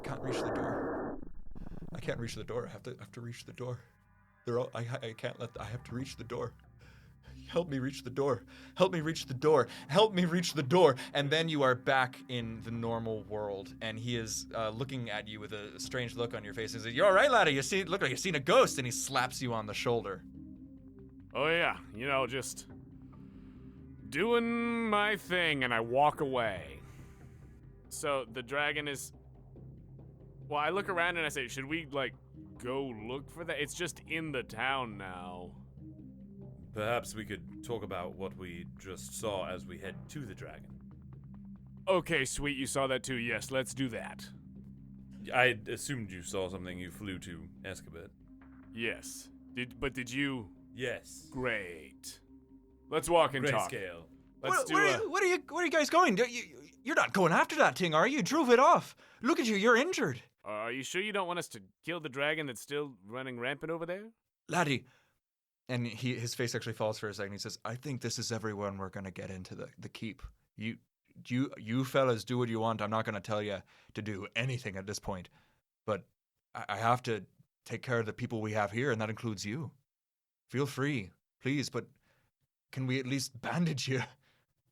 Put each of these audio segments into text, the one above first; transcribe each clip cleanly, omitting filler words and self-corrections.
can't reach the door. I can't reach the door. I have to reach the door. I can't let. I have to reach the door. Help me reach the door. Help me reach the door. Help me reach the door. And then you are back in the normal world, and he is looking at you with a strange look on your face. He says, "You all right, laddie? Look like you've seen a ghost." And he slaps you on the shoulder. Oh yeah, just doing my thing, and I walk away. So the dragon is. Well, I look around and I say, should we go look for that? It's just in the town now. Perhaps we could talk about what we just saw as we head to the dragon. Okay, sweet, you saw that too. Yes, let's do that. I assumed you saw something. You flew to Escabet. Yes. Did you? Yes. Great. Let's walk and talk. Grayscale. Let's Where are you guys going? You're not going after that thing, are you? You drove it off. Look at you. You're injured. Are you sure you don't want us to kill the dragon that's still running rampant over there? Laddie. And his face actually falls for a second. He says, I think this is everyone we're going to get into the keep. You fellas do what you want. I'm not going to tell you to do anything at this point. But I have to take care of the people we have here, and that includes you. Feel free, please, but can we at least bandage you?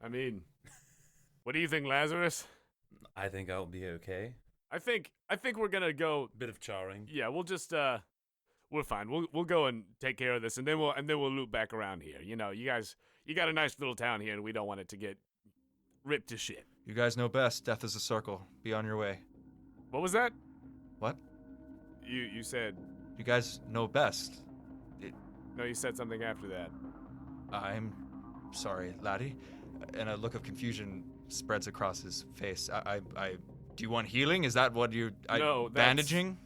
I mean, what do you think, Lazarus? I think I'll be okay. I think we're gonna go. Bit of charring. Yeah, we'll just we're fine. We'll go and take care of this, and then we'll loop back around here. You guys, you got a nice little town here, and we don't want it to get ripped to shit. You guys know best. Death is a circle. Be on your way. What was that? What? You said. You guys know best. No, you said something after that. I'm sorry, laddie. And a look of confusion spreads across his face. Do you want healing? Is that what you? No, bandaging.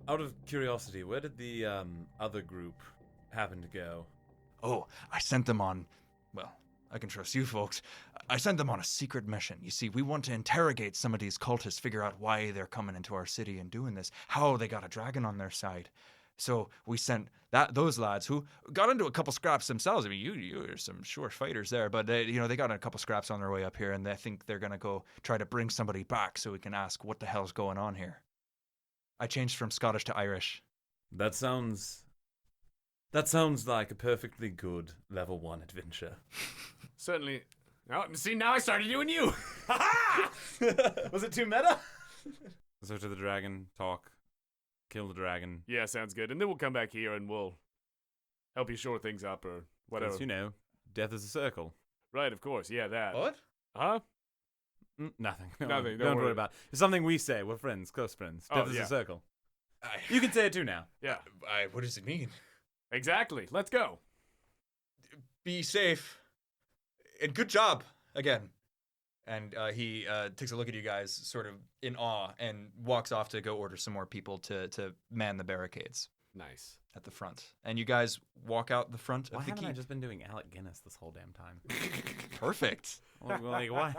Out of curiosity, where did the other group happen to go? Oh, I sent them on. Well, I can trust you folks. I sent them on a secret mission. You see, we want to interrogate some of these cultists, figure out why they're coming into our city and doing this, how they got a dragon on their side. So we sent those lads who got into a couple scraps themselves. I mean, you are some sure fighters there, but they got in a couple scraps on their way up here, and I think they're gonna go try to bring somebody back so we can ask what the hell's going on here. I changed from Scottish to Irish. That sounds like a perfectly good level 1 adventure. Certainly. Now I started doing you. Was it too meta? So to the dragon, talk. Kill the dragon. Yeah, sounds good. And then we'll come back here and we'll help you shore things up or whatever. Because, death is a circle. Right, of course. Yeah, that. What? Huh? Nothing. Nothing. Don't worry about it. It's something we say. We're friends, close friends. Death is a circle. You can say it too now. Yeah. What does it mean? Exactly. Let's go. Be safe. And good job again. And he takes a look at you guys sort of in awe and walks off to go order some more people to man the barricades. Nice. At the front. And you guys walk out the front Why of the keep. haven't I just been doing Alec Guinness this whole damn time? Perfect. Why? Why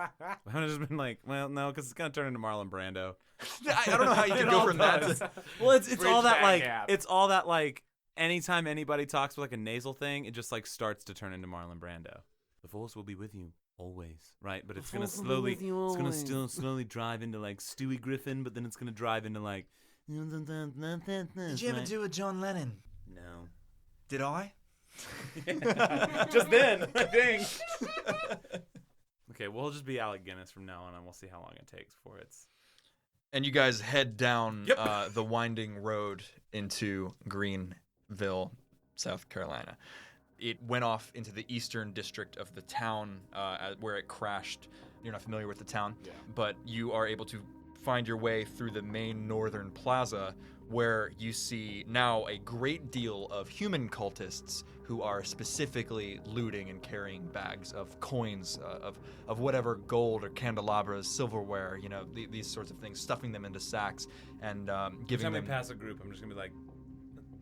haven't I just been no, because it's going to turn into Marlon Brando. I don't know how you can go from that to... Well, it's all that gap. It's all that anytime anybody talks with a nasal thing, it just starts to turn into Marlon Brando. The Force will be with you. Always, right? But it's gonna slowly drive into Stewie Griffin, but then it's gonna drive into Did you ever do a John Lennon? No. Did I? Just then, I think. Okay, we'll just be Alec Guinness from now on, and we'll see how long it takes before it's. And you guys head down the winding road into Greenville, South Carolina. It went off into the eastern district of the town where it crashed. You're not familiar with the town, but you are able to find your way through the main northern plaza where you see now a great deal of human cultists who are specifically looting and carrying bags of coins, of whatever gold or candelabras, silverware, these sorts of things, stuffing them into sacks and giving them. Every time we pass a group, I'm just gonna be like,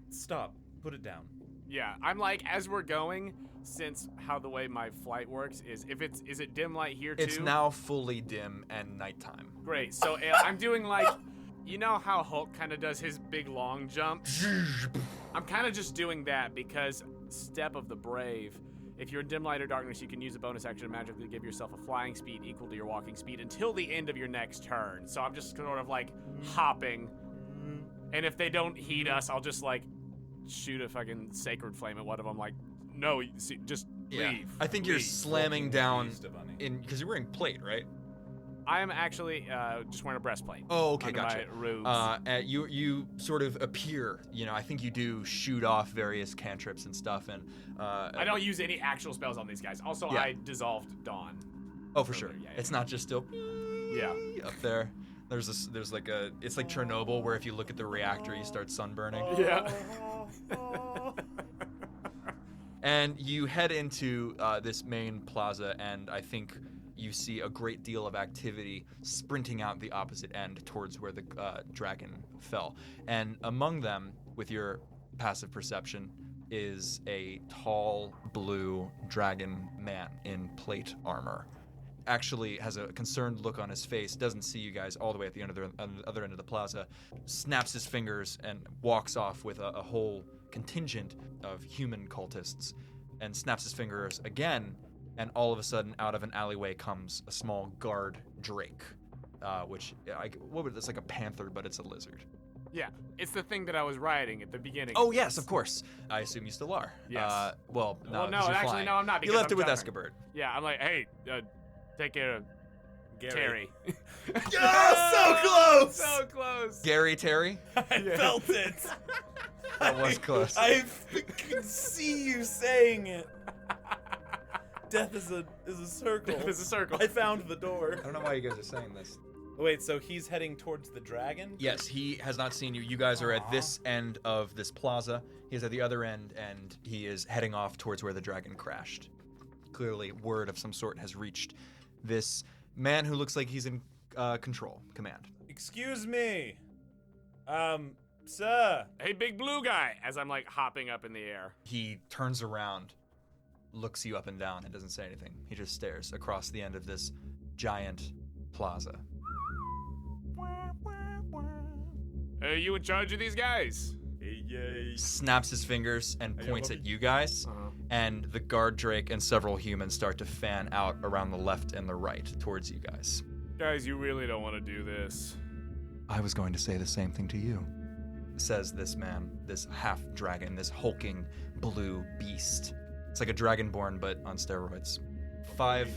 stop, put it down. Yeah, I'm like, as we're going, since how the way my flight works is, is it dim light here too? It's now fully dim and nighttime. Great. So I'm doing like, you know how Hulk kind of does his big long jump? I'm kind of just doing that because Step of the Brave. If you're in dim light or darkness, you can use a bonus action to magically give yourself a flying speed equal to your walking speed until the end of your next turn. So I'm just sort of like hopping. And if they don't heed us, I'll just like shoot a fucking sacred flame at one of them. Like, no, just leave. I think you're slamming down because you're wearing plate, right? I am actually just wearing a breastplate. Oh, okay, under gotcha. My robes. You sort of appear, I think you do shoot off various cantrips and stuff, and I don't use any actual spells on these guys. Also, Yeah. I dissolved Dawn. Oh, for sure. Yeah. It's not just still up there. There's like it's like Chernobyl where if you look at the reactor, you start sunburning. Yeah. And you head into this main plaza, and I think you see a great deal of activity sprinting out the opposite end towards where the dragon fell. And among them, with your passive perception, is a tall blue dragon man in plate armor. Actually has a concerned look on his face, doesn't see you guys all the way at the other end of the plaza, snaps his fingers and walks off with a whole contingent of human cultists, and snaps his fingers again, and all of a sudden out of an alleyway comes a small guard drake, it's like a panther, but it's a lizard. Yeah, it's the thing that I was riding at the beginning. Oh yes, of course. I assume you still are. Yes. No, no, 'cause you're actually, flying. no, I'm not. You because left I'm it with jumping. Escabird. Yeah, I'm like, hey, take care of Terry. Oh, so close! So close. Gary Terry? I felt it. That was close. I can see you saying it. Death is a circle. Death is a circle. I found the door. I don't know why you guys are saying this. Wait, so he's heading towards the dragon? Yes, he has not seen you. You guys are at this end of this plaza. He is at the other end, and he is heading off towards where the dragon crashed. Clearly, word of some sort has reached this man who looks like he's in command. Excuse me. Sir. Hey, big blue guy, as I'm like hopping up in the air. He turns around, looks you up and down, and doesn't say anything. He just stares across the end of this giant plaza. Are you in charge of these guys? Snaps his fingers and points at you guys, and the guard drake and several humans start to fan out around the left and the right towards you guys. Guys, you really don't want to do this. I was going to say the same thing to you, says this man, this half-dragon, this hulking blue beast. It's like a dragonborn, but on steroids. 5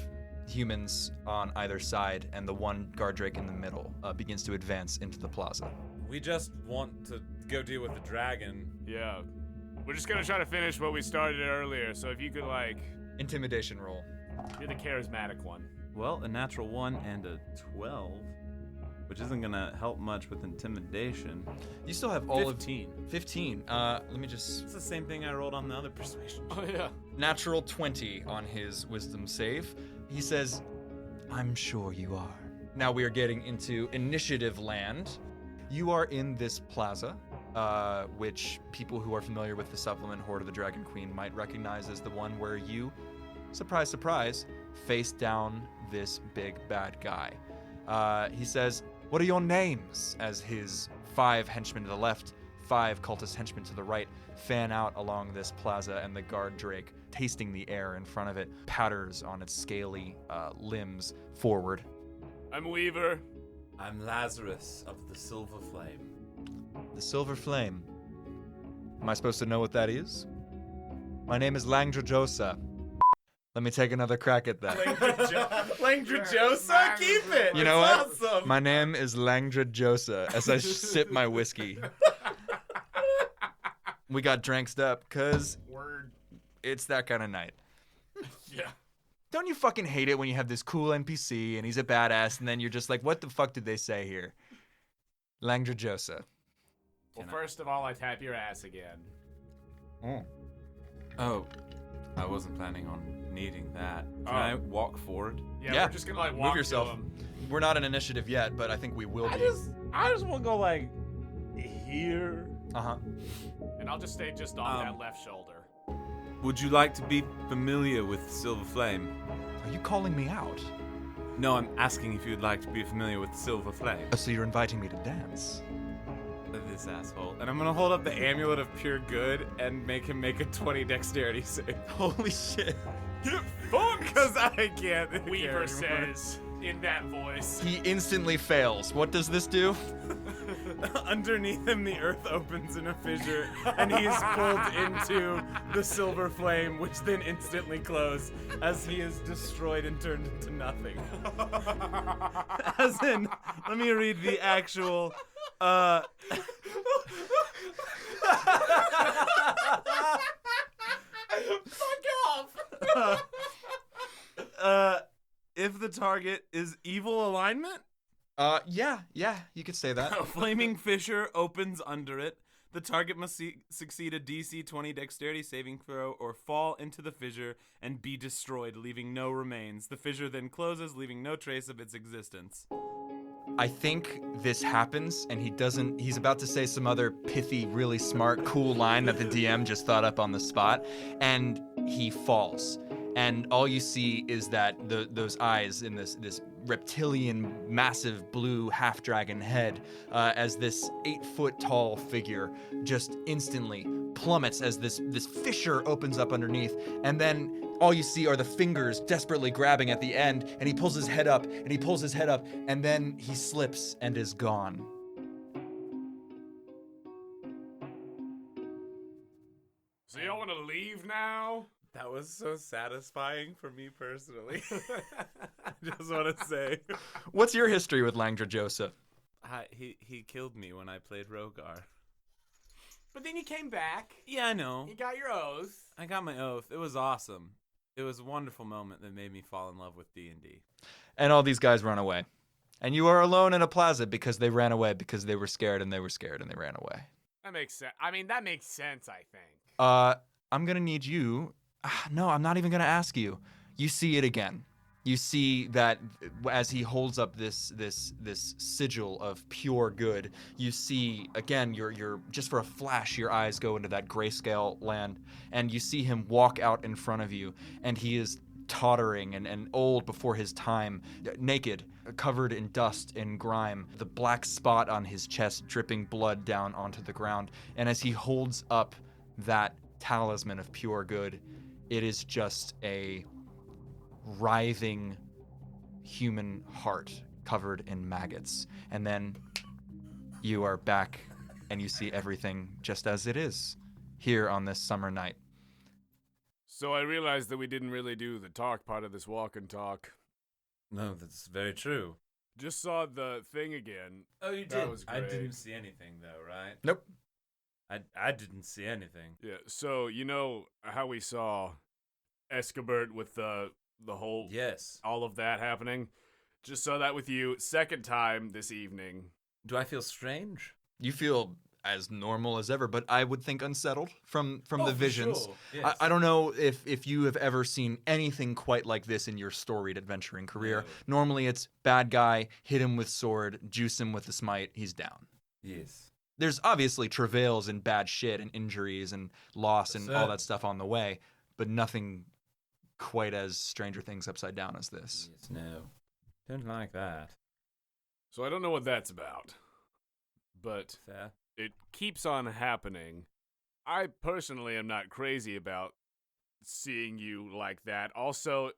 humans on either side, and the one guard drake in the middle begins to advance into the plaza. We just want to go deal with the dragon. Yeah. We're just gonna try to finish what we started earlier, so if you could, like... Intimidation roll. You're the charismatic one. Well, a natural 1 and a 12, which isn't gonna help much with intimidation. You still have all 15. 15. Let me just... It's the same thing I rolled on the other persuasion. Oh, yeah. Natural 20 on his wisdom save. He says, I'm sure you are. Now we are getting into initiative land. You are in this plaza, which people who are familiar with the supplement Hoard of the Dragon Queen might recognize as the one where you, surprise, surprise, face down this big bad guy. He says, what are your names? As his 5 henchmen to the left, 5 cultist henchmen to the right fan out along this plaza, and the guard drake, tasting the air in front of it, patters on its scaly limbs forward. I'm Weaver. I'm Lazarus of the Silver Flame. The Silver Flame. Am I supposed to know what that is? My name is draoH. Let me take another crack at that. draoH? Keep it! You know what? Awesome. My name is draoH as I sip my whiskey. We got dranksed up because it's that kind of night. Yeah. Don't you fucking hate it when you have this cool NPC and he's a badass and then you're just like, what the fuck did they say here? draoH. Well, first of all, I tap your ass again. Oh, I wasn't planning on needing that. Can I walk forward? Yeah, we're just gonna like walk move yourself. to him. We're not in initiative yet, but I think we will be. I just want to go like here. And I'll just stay just off that left shoulder. Would you like to be familiar with Silver Flame? Are you calling me out? No, I'm asking if you'd like to be familiar with Silver Flame. Oh, so you're inviting me to dance? This asshole. And I'm gonna hold up the amulet of pure good and make him make a 20 dexterity save. Holy shit. Get fucked! Because I can't. Weaver says in that voice. He instantly fails. What does this do? Underneath him, the earth opens in a fissure, and he is pulled into the silver flame, which then instantly closes as he is destroyed and turned into nothing. As in, let me read the actual. Fuck off! If the target is evil alignment, Yeah, you could say that. a flaming fissure opens under it. The target must succeed a DC 20 dexterity saving throw or fall into the fissure and be destroyed, leaving no remains. The fissure then closes, leaving no trace of its existence. I think this happens, and he's about to say some other pithy, really smart, cool line that the DM just thought up on the spot, and he falls. And all you see is that those eyes in this reptilian, massive blue half-dragon head, as this 8-foot-tall figure just instantly plummets as this fissure opens up underneath, and then all you see are the fingers desperately grabbing at the end, and he pulls his head up, and then he slips and is gone. So y'all want to leave now? That was so satisfying for me personally. I just want to say. What's your history with Langdra Joseph? He killed me when I played Rogar. But then you came back. Yeah, I know. You got your oath. I got my oath. It was awesome. It was a wonderful moment that made me fall in love with D&D. And all these guys run away. And you are alone in a plaza because they ran away because they were scared and they were scared and they ran away. That makes sense. I mean, that makes sense, I think. I'm going to need you. No, I'm not even going to ask you. You see it again. You see that as he holds up this sigil of pure good, you see again your just for a flash your eyes go into that grayscale land, and you see him walk out in front of you, and he is tottering and old before his time, naked, covered in dust and grime, the black spot on his chest dripping blood down onto the ground. And as he holds up that talisman of pure good, it is just a writhing human heart covered in maggots. And then you are back and you see everything just as it is here on this summer night. So I realized that we didn't really do the talk part of this walk and talk. No, that's very true. Just saw the thing again. Oh, you did? That was I great. didn't see anything, though, right? Nope. I didn't see anything. Yeah, so you know how we saw Escobert with the whole... Yes. all of that happening? Just saw that with you. Second time this evening. Do I feel strange? You feel as normal as ever, but I would think unsettled from the visions. Sure. Yes. I don't know if you have ever seen anything quite like this in your storied adventuring career. No. Normally it's bad guy, hit him with sword, juice him with the smite, he's down. Yes. There's obviously travails and bad shit and injuries and loss and all that stuff on the way, but nothing quite as Stranger Things upside down as this. Yes, no. Don't like that. So I don't know what that's about. But Fair. it keeps on happening. I personally am not crazy about seeing you like that. Also,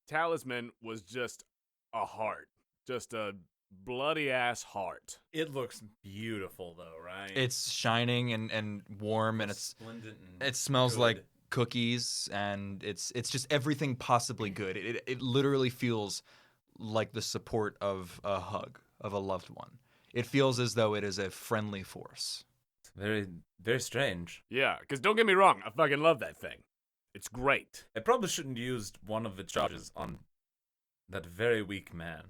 Talisman was just a heart. Just a bloody ass heart. It looks beautiful, though, right? It's shining and warm, and splendid. it smells good. like cookies, and it's just everything possibly good. It literally feels like the support of a hug of a loved one. It feels as though it is a friendly force. It's very, very strange. Yeah, because don't get me wrong, I fucking love that thing. It's great. I probably shouldn't have used one of the charges on that very weak man.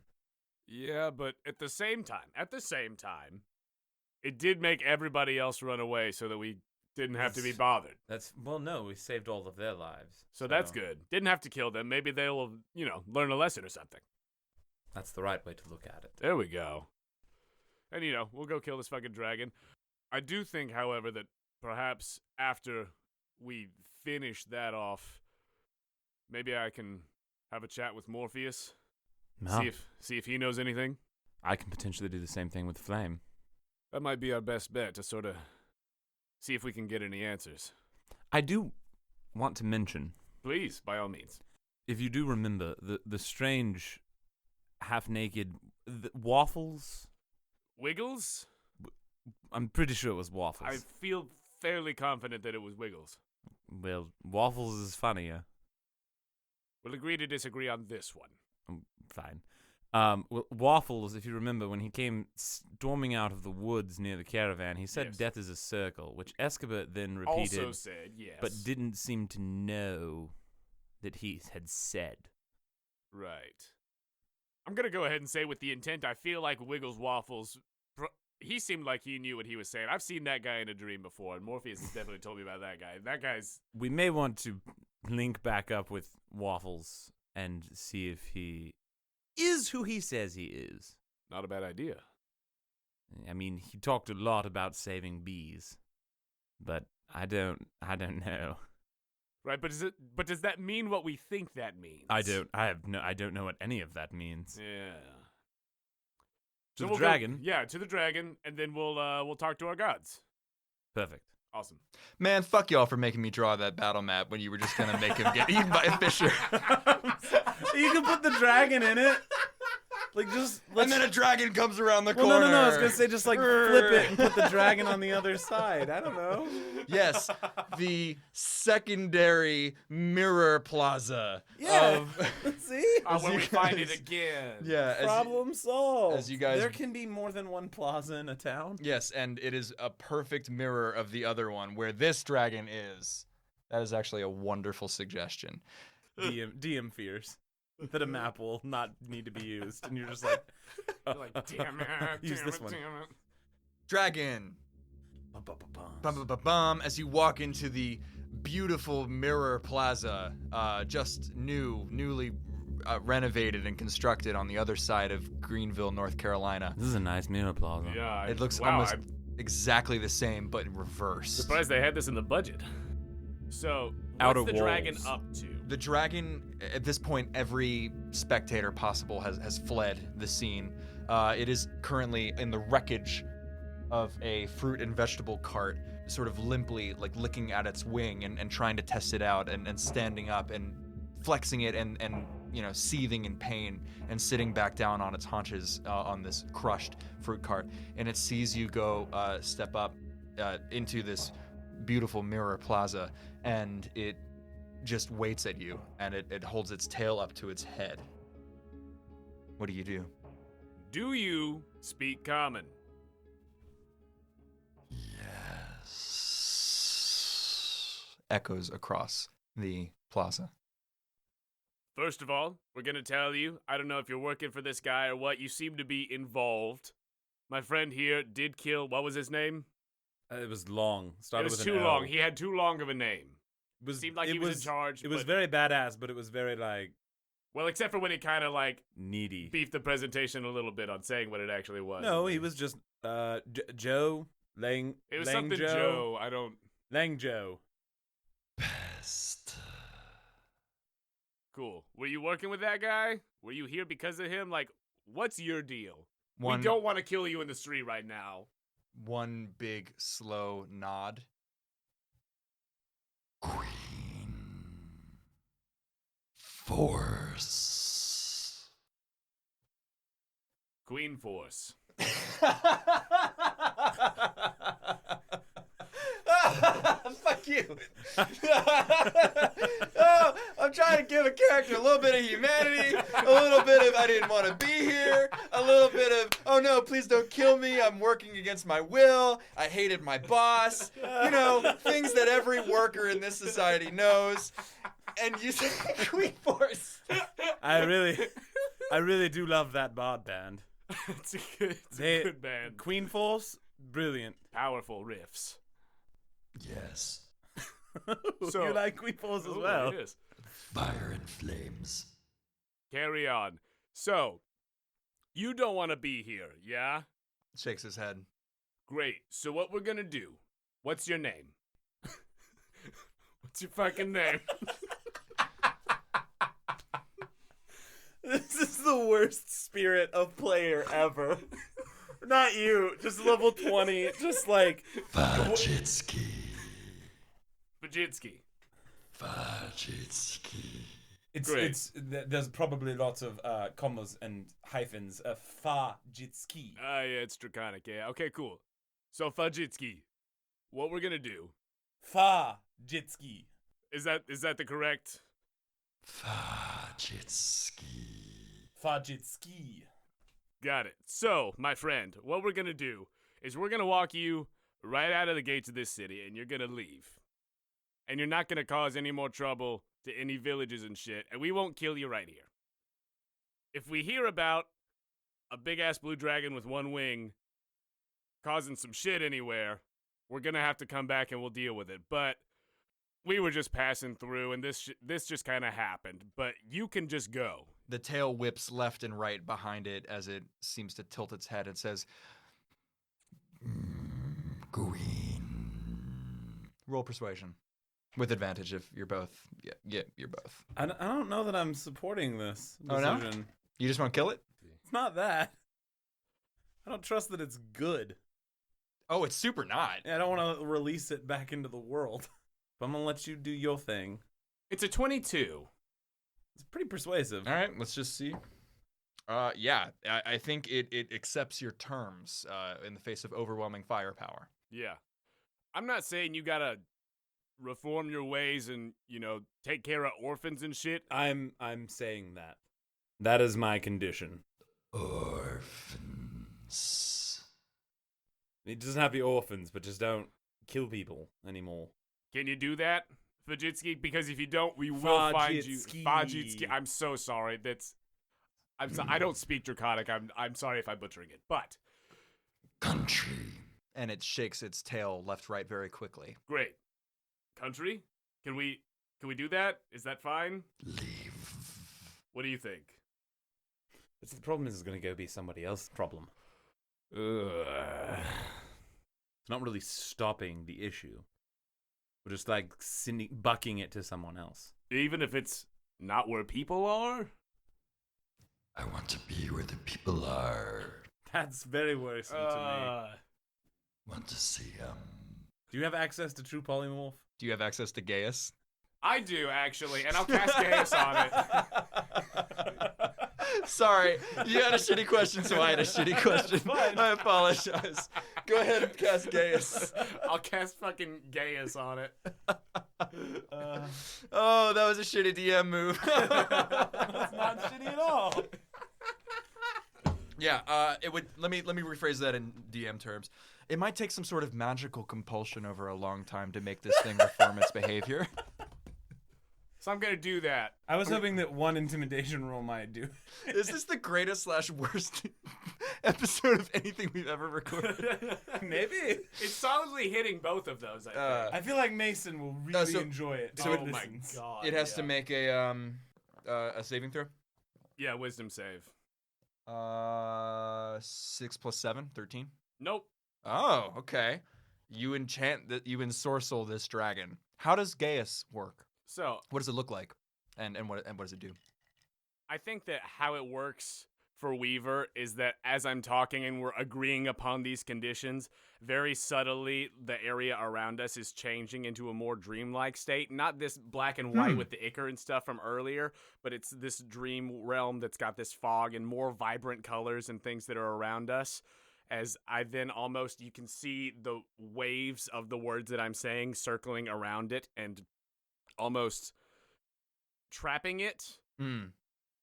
Yeah, but at the same time, it did make everybody else run away so that we didn't have to be bothered. No, we saved all of their lives. So that's good. Didn't have to kill them. Maybe they'll, learn a lesson or something. That's the right way to look at it. There we go. And, we'll go kill this fucking dragon. I do think, however, that perhaps after we finish that off, maybe I can have a chat with Morpheus. No. See if he knows anything. I can potentially do the same thing with Flame. That might be our best bet to sort of see if we can get any answers. I do want to mention, Please, by all means. if you do remember, the strange, half-naked Waffles. Wiggles? I'm pretty sure it was Waffles. I feel fairly confident that it was Wiggles. Well, Waffles is funnier. We'll agree to disagree on this one. Fine. Well, Waffles, if you remember, when he came storming out of the woods near the caravan, he said Yes. death is a circle, which Escobar then repeated, Also said, yes. but didn't seem to know that he had said. Right. I'm going to go ahead and say with the intent, I feel like Wiggles Waffles, he seemed like he knew what he was saying. I've seen that guy in a dream before, and Morpheus has definitely told me about that guy. That guy's... We may want to link back up with Waffles and see if he is who he says he is. Not a bad idea. I mean, he talked a lot about saving bees, but I don't know. Right, but does that mean what we think that means? I don't know what any of that means. Yeah. To So the we'll dragon. to the dragon, and then we'll talk to our gods. Perfect. Awesome. Man, fuck y'all for making me draw that battle map when you were just gonna make him get eaten by a fisher. You can put the dragon in it. Like, just... And then a dragon comes around the Well, corner. no, I was going to say just, like, flip it and put the dragon on the other side. I don't know. Yes, the secondary mirror plaza. Yeah. Of, See? When you we find guys- it again. yeah. Problem solved. as you guys- There can be more than one plaza in a town. Yes, and it is a perfect mirror of the other one where this dragon is. That is actually a wonderful suggestion. DM fears that a map will not need to be used, and you're just like, You're like, damn it, use damn this it, one. damn it. Dragon. Bum, bum, bum, bum, as you walk into the beautiful mirror plaza, just newly renovated and constructed on the other side of Greenville, North Carolina. This is a nice mirror plaza. Yeah, It looks wow, almost I'm exactly the same, but reversed. surprised they had this in the budget. So, Outer what's the dragon walls. up to? The dragon, at this point, every spectator possible has fled the scene. It is currently in the wreckage of a fruit and vegetable cart, sort of limply, like licking at its wing and trying to test it out and standing up and flexing it and seething in pain and sitting back down on its haunches on this crushed fruit cart. And it sees you go step up into this beautiful mirror plaza, and it just waits at you, and it holds its tail up to its head. What do you do? Do you speak common? Yes. Echoes across the plaza. First of all, we're going to tell you, I don't know if you're working for this guy or what, you seem to be involved. My friend here did kill, what was his name? It was long. It Started was with too an L. long. He had too long of a name. It was, Seemed like he was in charge. It was but- very badass, but it was very, like, Well, except for when he kind of like needy. beefed the presentation a little bit on saying what it actually was. No, he was just Joe Lang. It was Lang something Joe. I don't. Lang Joe. Best. Cool. Were you working with that guy? Were you here because of him? Like, what's your deal? One, We don't want to kill you in the street right now. one big slow nod. Queenforce. Queenforce. Fuck you. Oh, I'm trying to give a character a little bit of humanity, a little bit of I didn't want to be here, a little bit of oh no, please don't kill me. I'm working against my will. I hated my boss. You know, things that every worker in this society knows. And you say Queenforce. I really do love that bod band. It's a good band. Queenforce, Brilliant. Powerful riffs. Yes. So- you like Queenforce as Ooh, well. it is. Fire and flames. Carry on. So, you don't want to be here, yeah? Shakes his head. Great. So what we're gonna do? What's your name? What's your fucking name? This is the worst spirit of player ever. Not you, just level 20, just like... Vajitsky. Vajitsky. Vajitsky. Great. There's probably lots of commas and hyphens. Fajitsky. Ah, yeah, it's Draconic. Yeah. Okay, cool. So Vajitsky, what we're gonna do? Fajitsky. Is that the correct? Vajitsky. Fajitsky. Got it. So, my friend, what we're gonna do is we're gonna walk you right out of the gates of this city, and you're gonna leave. And you're not gonna cause any more trouble to any villages and shit, and we won't kill you right here. If we hear about a big-ass blue dragon with one wing causing some shit anywhere, we're gonna have to come back and we'll deal with it. But we were just passing through, and this just kind of happened. But you can just go. The tail whips left and right behind it as it seems to tilt its head. It says, Queen. roll persuasion. With advantage if you're both. Yeah, you're both. I don't know that I'm supporting this Oh, no? decision. You just want to kill it? It's not that. I don't trust that it's good. Oh, it's super not. I don't want to release it back into the world. But I'm going to let you do your thing. It's a 22. It's pretty persuasive. All right, let's just see. Yeah, I think it accepts your terms in the face of overwhelming firepower. Yeah. I'm not saying you gotta reform your ways and, take care of orphans and shit. I'm saying that. That is my condition. Orphans. It doesn't have to be orphans, but just don't kill people anymore. Can you do that, Vajitsky? Because if you don't, we will find you. Vajitsky. Vajitsky. I'm so sorry. I don't speak Draconic. I'm sorry if I'm butchering it. But Country. And it shakes its tail left, right very quickly. great. Country? Can we do that? Is that fine? Leave. What do you think? But the problem is it's going to go be somebody else's problem. Ugh. It's not really stopping the issue. We're just like bucking it to someone else. Even if it's not where people are? I want to be where the people are. That's very worrisome to me. Want to see Do you have access to True Polymorph? Do you have access to Gaius? I do, actually, and I'll cast Gaius on it. Sorry, you had a shitty question, so I had a shitty question. I apologize. Go ahead and cast Gaius. I'll cast fucking Gaius on it. Oh, that was a shitty DM move. That's not shitty at all. Yeah, it would. Let me rephrase that in DM terms. It might take some sort of magical compulsion over a long time to make this thing reform its behavior. So I'm gonna do that. I was hoping that one intimidation roll might do. Is this the greatest / worst episode of anything we've ever recorded? Maybe. It's solidly hitting both of those, I think. I feel like Mason will really enjoy it. so if Oh he my listens. god. It has to yeah. make a saving throw. Yeah, wisdom save. 6 + 7, 13. Nope. Oh, okay. You enchant that. You ensorcel this dragon. How does Gaius work? So What does it look like? And what does it do? I think that how it works for Weaver is that as I'm talking and we're agreeing upon these conditions, very subtly the area around us is changing into a more dreamlike state. Not this black and white with the ichor and stuff from earlier, but it's this dream realm that's got this fog and more vibrant colors and things that are around us. As I then almost, you can see the waves of the words that I'm saying circling around it and almost trapping it,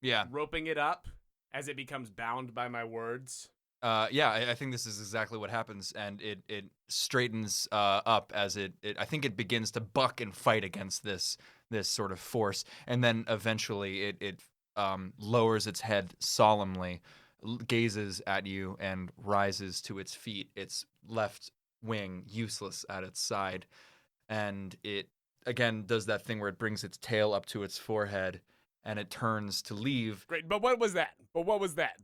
Yeah. roping it up as it becomes bound by my words. Yeah, I think this is exactly what happens, and it straightens up as it I think it begins to buck and fight against this sort of force, and then eventually it lowers its head solemnly, gazes at you and rises to its feet, its left wing useless at its side. And it, again, does that thing where it brings its tail up to its forehead and it turns to leave. Great, but what was that?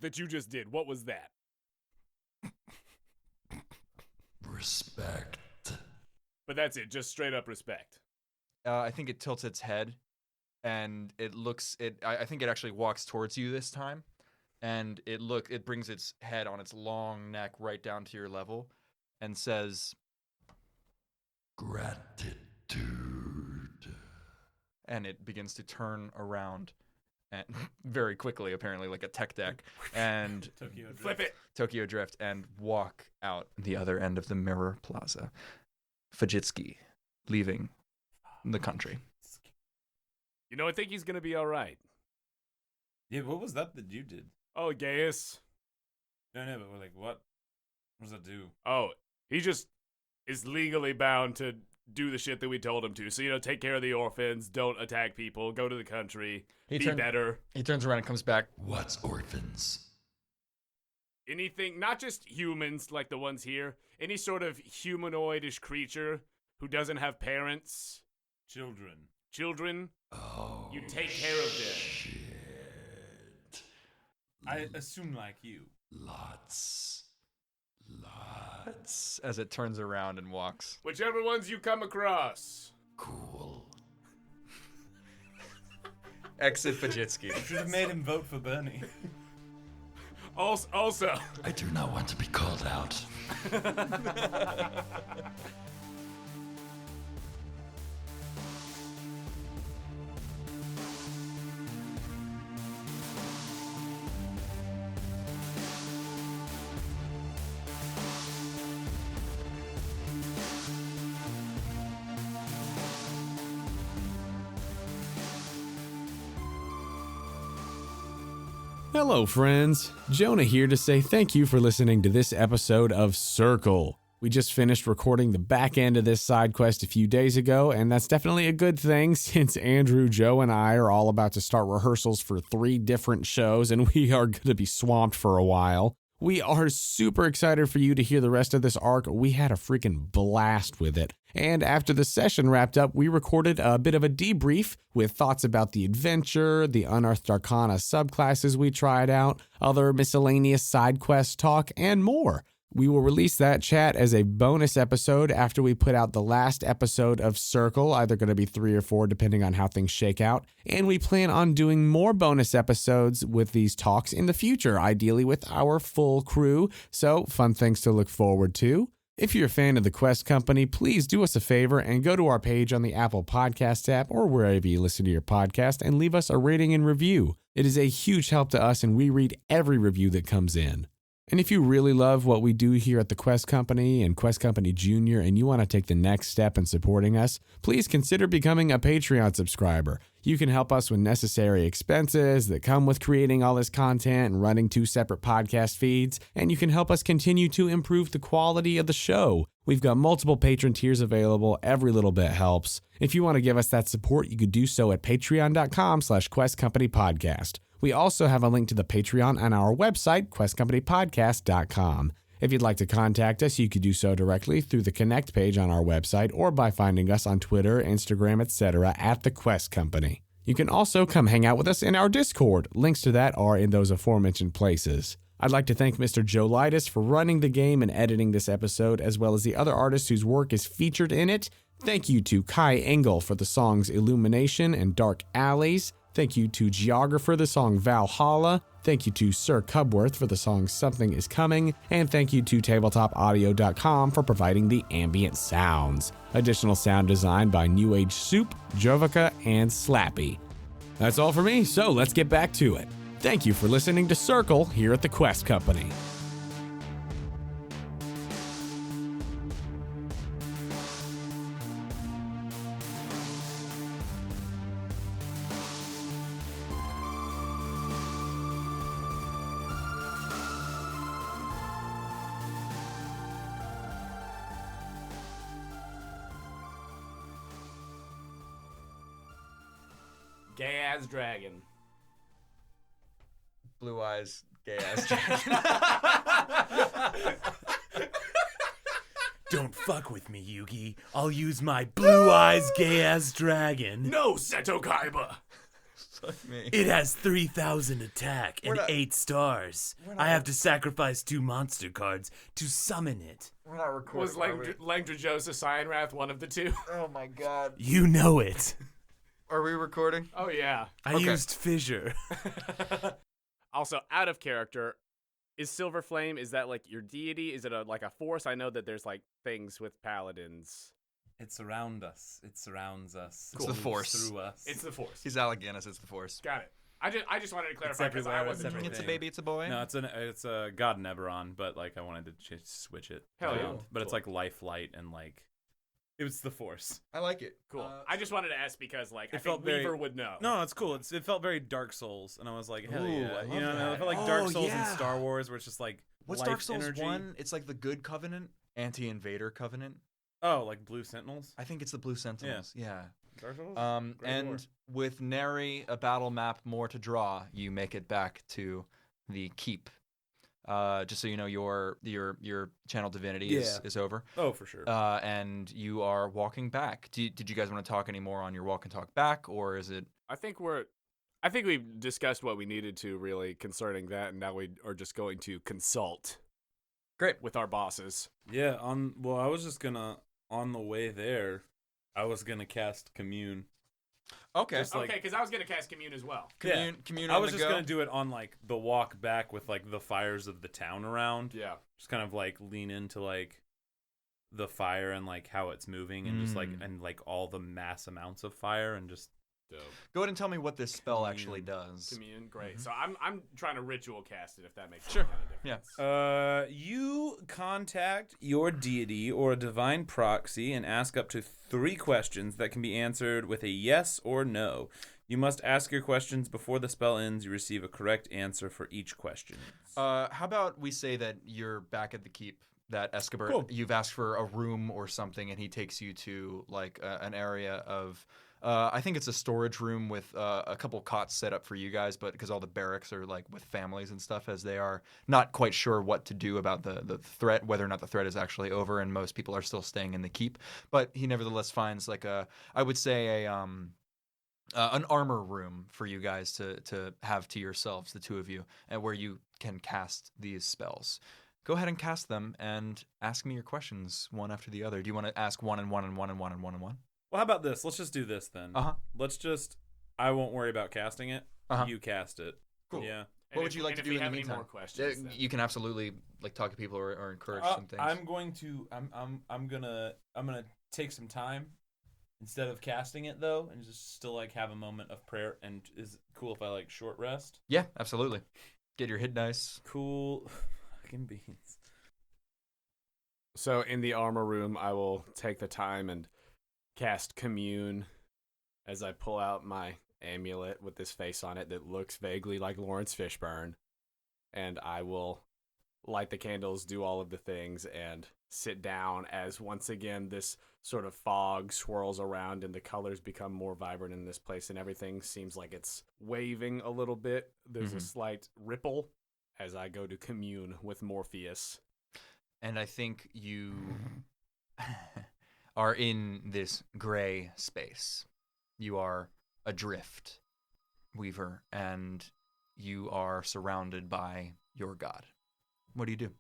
That you just did? What was that? Respect. But that's it, just straight up respect. I think it tilts its head and it looks, I think it actually walks towards you this time. And it brings its head on its long neck right down to your level and says, Gratitude. and it begins to turn around and very quickly, apparently, like a tech deck, and Flip it. Tokyo Drift and walk out the other end of the Mirror Plaza. Fujitsuki leaving the country. You know, I think he's gonna be all right. Yeah, what was that you did? Oh, Gaius. No, but we're like, what? What does that do? Oh, he just is legally bound to do the shit that we told him to. So, you know, take care of the orphans, don't attack people, go to the country, be better. He turns around and comes back. What's orphans? Anything, not just humans like the ones here, any sort of humanoidish creature who doesn't have parents. Children. Oh, You take care of them. shit. I assume like you. Lots. As it turns around and walks. Whichever ones you come across. Cool. Exit Fujitsuki. Should have made him vote for Bernie. Also. I do not want to be called out. Hello, friends. Jonah here to say thank you for listening to this episode of Circle. We just finished recording the back end of this side quest a few days ago, and that's definitely a good thing since Andrew, Joe, and I are all about to start rehearsals for 3 different shows, and we are going to be swamped for a while. We are super excited for you to hear the rest of this arc. We had a freaking blast with it. And after the session wrapped up, we recorded a bit of a debrief with thoughts about the adventure, the Unearthed Arcana subclasses we tried out, other miscellaneous side quest talk, and more. We will release that chat as a bonus episode after we put out the last episode of Circle, either going to be 3 or 4 depending on how things shake out. And we plan on doing more bonus episodes with these talks in the future, ideally with our full crew. So fun things to look forward to. If you're a fan of the Quest Company, please do us a favor and go to our page on the Apple Podcast app or wherever you listen to your podcast and leave us a rating and review. It is a huge help to us and we read every review that comes in. And if you really love what we do here at the Quest Company and Quest Company Junior and you want to take the next step in supporting us, please consider becoming a Patreon subscriber. You can help us with necessary expenses that come with creating all this content and running 2 separate podcast feeds, and you can help us continue to improve the quality of the show. We've got multiple patron tiers available. Every little bit helps. If you want to give us that support, you could do so at patreon.com/questcompanypodcast. We also have a link to the Patreon on our website, questcompanypodcast.com. If you'd like to contact us, you could do so directly through the Connect page on our website or by finding us on Twitter, Instagram, etc. at The Quest Company. You can also come hang out with us in our Discord. Links to that are in those aforementioned places. I'd like to thank Mr. Joe Leitess for running the game and editing this episode, as well as the other artists whose work is featured in it. Thank you to Engel for the songs Illumination and Dark Alleys. Thank you to Geographer, the song Val Holla. Thank you to Sir Cubworth for the song Something Is Coming. And thank you to tabletopaudio.com for providing the ambient sounds. Additional sound design by neeuQ, Jovica, and Slappy. That's all for me, so let's get back to it. Thank you for listening to Circle here at the Quest Company. Gay ass dragon. Blue eyes gay ass dragon. Don't fuck with me, Yugi. I'll use my blue eyes gay ass dragon. No, Seto Kaiba. Fuck me. It has 3,000 attack and We're not- 8 stars. not- I have to sacrifice 2 monster cards to summon it. We're not recording. Was Langdrajosa Cyanrath one of the two? Oh my god. You know it. Are we recording? Oh, yeah. I Okay. used fissure. Also, out of character, is Silver Flame, is that like your deity? Is it like a force? I know that there's like things with paladins. It surrounds us. It surrounds us. It's the moves Force. through us. It's the force. He's Alleganis, it's the Force. Got it. I just wanted to clarify because everywhere, I it's wasn't everything. It's a baby, it's a boy. No, it's a God Neberon, but like I wanted to switch it. Hell yeah. around. But it's Cool. like life light and like it was the Force. I like it. Cool. I just wanted to ask because like I it think felt very- Weaver would know. No, it's cool. It felt very Dark Souls, and I was like, hell Ooh, yeah, I you love know, that. it felt like Dark Oh, Souls yeah. and Star Wars, where it's just like What's life Dark Souls energy. 1? It's like the good covenant, anti-invader covenant. Oh, like Blue Sentinels. I think it's the Blue Sentinels. Yeah. Dark Souls. Great And lore. with nary a battle map more to draw, you make it back to the keep. Just so you know, your channel divinity is over. Oh, for sure. And you are walking back. Did you guys want to talk any more on your walk and talk back, or is it? I think we've discussed what we needed to really concerning that, and now we are just going to consult. Great. With our bosses. Yeah. I was just gonna on the way there, I was gonna cast Commune. Okay. Just like- Okay, because I was gonna cast Commune as well. Commune I on was the just go. gonna do it on like the walk back with like the fires of the town around. Yeah. Just kind of like lean into like the fire and like how it's moving and just like and like all the mass amounts of fire and just Dope. Go ahead and tell me what this spell actually does. Commune, great. So I'm trying to ritual cast it if that makes Sure. any kind of difference. you contact your deity or a divine proxy and ask up to 3 questions that can be answered with a yes or no. You must ask your questions before the spell ends. You receive a correct answer for each question. How about we say that you're back at the keep, that Escobar, Cool. you've asked for a room or something, and he takes you to like an area of, I think it's a storage room with a couple cots set up for you guys, but because all the barracks are like with families and stuff, as they are not quite sure what to do about the threat, whether or not the threat is actually over, and most people are still staying in the keep. But he nevertheless finds like I would say an armor room for you guys to have to yourselves, the two of you, and where you can cast these spells. Go ahead and cast them and ask me your questions one after the other. Do you want to ask one and one and one and one and one and one? Well, how about this? Let's just do this then. I won't worry about casting it. You cast it. Cool. Yeah. What would you like to do in the meantime? More questions, then. You can absolutely like talk to people or encourage some things. I'm gonna take some time instead of casting it though, and just still like have a moment of prayer. And is it cool if I like short rest? Yeah, absolutely. Get your hit dice. Cool. Fucking beans. So in the armor room, I will take the time and cast Commune as I pull out my amulet with this face on it that looks vaguely like Lawrence Fishburne. And I will light the candles, do all of the things, and sit down as once again this sort of fog swirls around and the colors become more vibrant in this place and everything seems like it's waving a little bit. There's a slight ripple as I go to commune with Morpheus. And I think you are in this gray space. You are adrift, Weaver, and you are surrounded by your god. What do you do?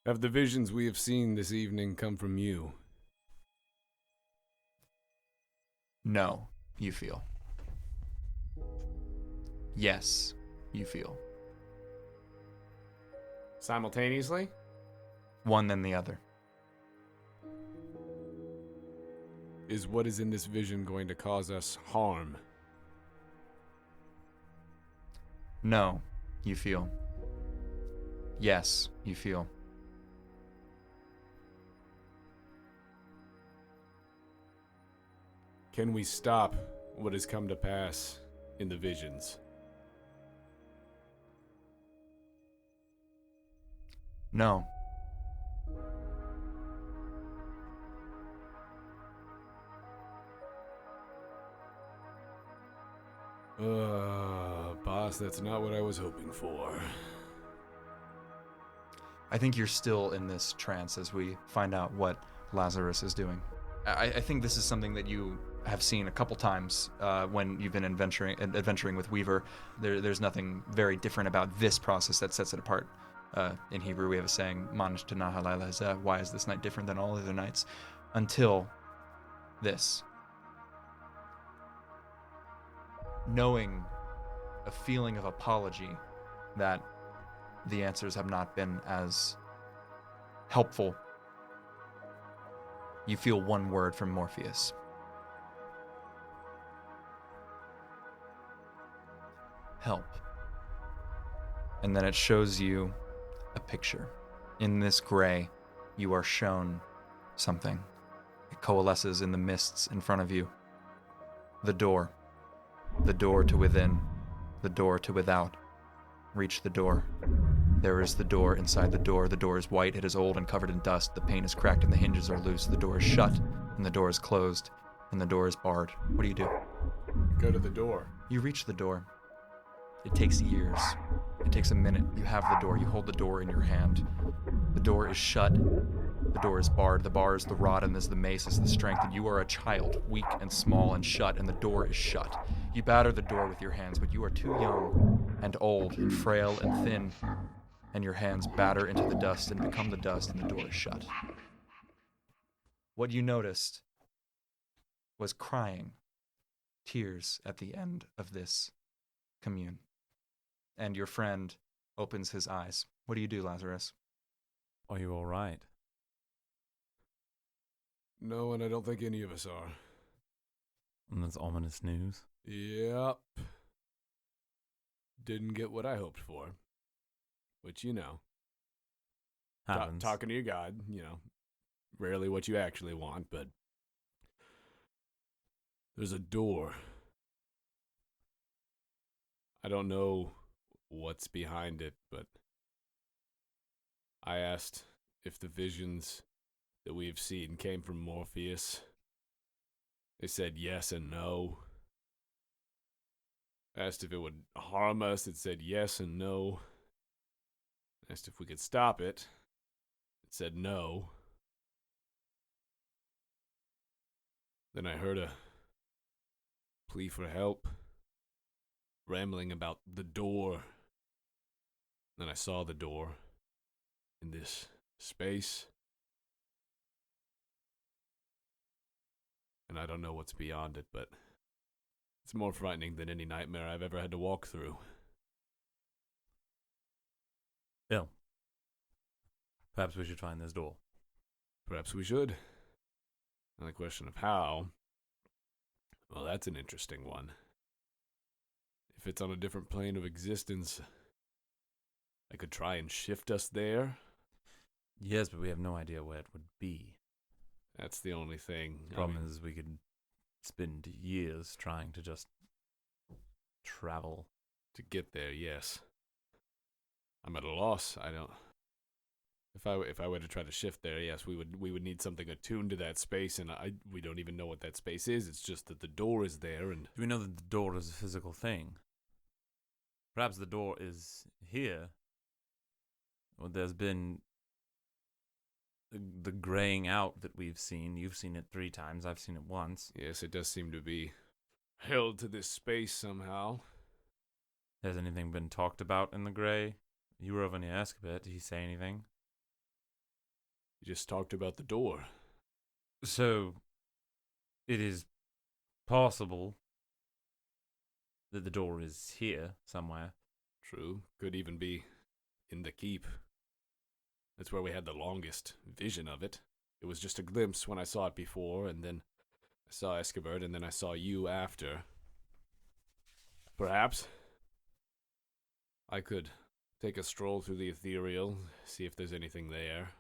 Have the visions we have seen this evening come from you? No, you feel. Yes, you feel. Simultaneously? One then the other. Is what is in this vision going to cause us harm? No, you feel. Yes, you feel. Can we stop what has come to pass in the visions? No. Boss, that's not what I was hoping for. I think you're still in this trance as we find out what Lazarus is doing. I think this is something that you have seen a couple times when you've been adventuring with Weaver. There's nothing very different about this process that sets it apart. In Hebrew, we have a saying, "Manj tanah halayla hazeh," why is this night different than all other nights? Until this. Knowing a feeling of apology that the answers have not been as helpful, you feel one word from Morpheus. Help. And then it shows you a picture. In this gray, you are shown something. It coalesces in the mists in front of you. The door. The door to within. The door to without. Reach the door. There is the door inside the door. The door is white, it is old and covered in dust. The pane is cracked and the hinges are loose. The door is shut and the door is closed and the door is barred. What do? Go to the door. You reach the door. It takes years. It takes a minute. You have the door. You hold the door in your hand. The door is shut. The door is barred. The bar is the rod and is the mace is the strength. And you are a child, weak and small and shut, and the door is shut. You batter the door with your hands, but you are too young and old and frail and thin. And your hands batter into the dust and become the dust, and the door is shut. What you noticed was crying, tears at the end of this commune. And your friend opens his eyes. What do, Lazarus? Are you all right? No, and I don't think any of us are. And that's ominous news. Yep. Didn't get what I hoped for. Which, Happens. talking to your God, rarely what you actually want, but there's a door. I don't know what's behind it, but I asked if the visions that we've seen came from Morpheus. They said yes and no. I asked if it would harm us. It said yes and no. I asked if we could stop it. It said no. Then I heard a plea for help, rambling about the door. Then I saw the door in this space. And I don't know what's beyond it, but it's more frightening than any nightmare I've ever had to walk through. Bill, perhaps we should find this door. Perhaps we should. And the question of how, well, that's an interesting one. If it's on a different plane of existence, I could try and shift us there. Yes, but we have no idea where it would be. That's the only thing. The problem is we could spend years trying to just travel. To get there, yes. I'm at a loss. I don't. If I were to try to shift there, yes, we would need something attuned to that space, and we don't even know what that space is. It's just that the door is there, and Do we know that the door is a physical thing? Perhaps the door is here. Or there's been the graying out that we've seen. You've seen it 3 times. I've seen it once. yes, it does seem to be held to this space somehow. Has anything been talked about in the gray? You were over near Escabet. Did he say anything? You just talked about the door. So, it is possible that the door is here somewhere. True. Could even be in the keep. That's where we had the longest vision of it. It was just a glimpse when I saw it before, and then I saw Escabert, and then I saw you after. Perhaps I could take a stroll through the ethereal, see if there's anything there.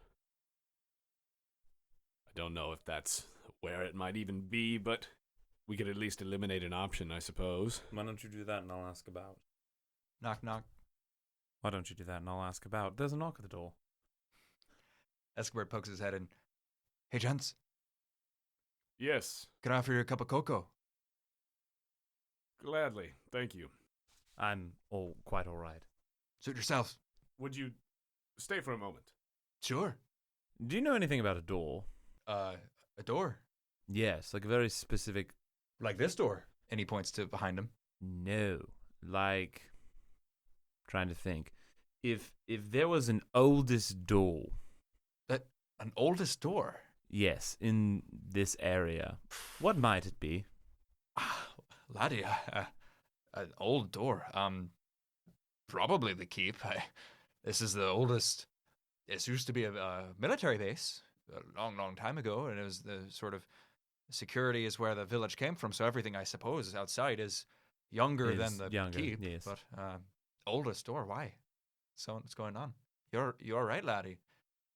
I don't know if that's where it might even be, but we could at least eliminate an option, I suppose. Why don't you do that and I'll ask about? Knock, knock. Why don't you do that and I'll ask about? There's a knock at the door. Escobar pokes his head in. Hey, gents, Yes, can I offer you a cup of cocoa? gladly. Thank you. I'm quite all right. Suit yourselves. Would you stay for a moment? Sure. Do you know anything about a door? A door. Yes, like a very specific. Like this door. And he points to behind him. No, like. Trying to think. If there was an oldest door. An oldest door? Yes, in this area. What might it be? Laddie, an old door. Probably the keep. This is the oldest. This used to be a military base a long, long time ago, and it was the sort of security is where the village came from. So everything, I suppose, outside is younger than the keep. Yes. But oldest door. Why? So what's going on? You're all right, laddie.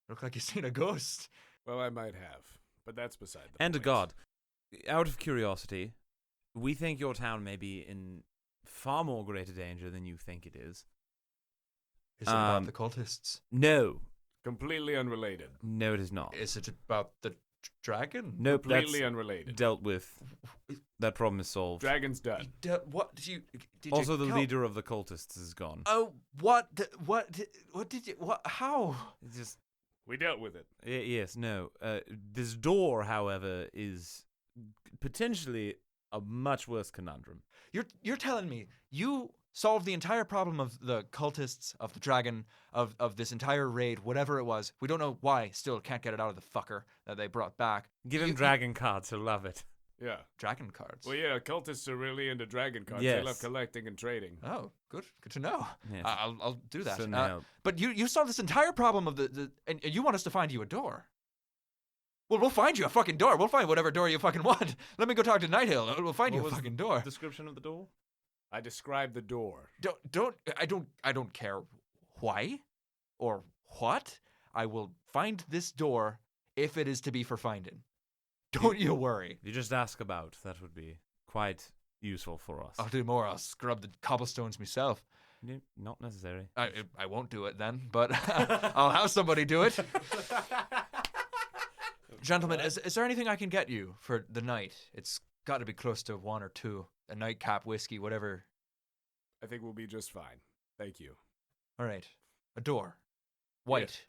Look like you've seen a ghost. Well, I might have, but that's beside the point. And a god. Out of curiosity, we think your town may be in far more greater danger than you think it is. Is it about the cultists? No. Completely unrelated. No, it is not. Is it about the dragon? Nope, Completely that's unrelated. dealt with. That problem is solved. Dragon's done. What did you? Did Also, you the kill- leader of the cultists is gone. Oh, what? What did you? What? How? It's just We dealt with it. yes, no. This door, however, is potentially a much worse conundrum. You're telling me you solved the entire problem of the cultists, of the dragon, of this entire raid, whatever it was. We don't know why. Still can't get it out of the fucker that they brought back. Give him dragon cards, he'll love it. Yeah. Dragon cards. Well, yeah, cultists are really into dragon cards. Yes. They love collecting and trading. Oh, good to know. Yes. I'll do that. So now- But you solved this entire problem of the and you want us to find you a door. Well, we'll find you a fucking door. We'll find whatever door you fucking want. Let me go talk to Nighthill. We'll find What you a was fucking door. Description of the door? I described the door. I don't care why or what. I will find this door if it is to be for finding. Don't you worry. If you just ask about, that would be quite useful for us. I'll do more. I'll scrub the cobblestones myself. No, not necessary. I won't do it then, but I'll have somebody do it. Gentlemen, is there anything I can get you for the night? It's got to be close to 1 or 2. A nightcap, whiskey, whatever. I think we'll be just fine. Thank you. All right. A door. White.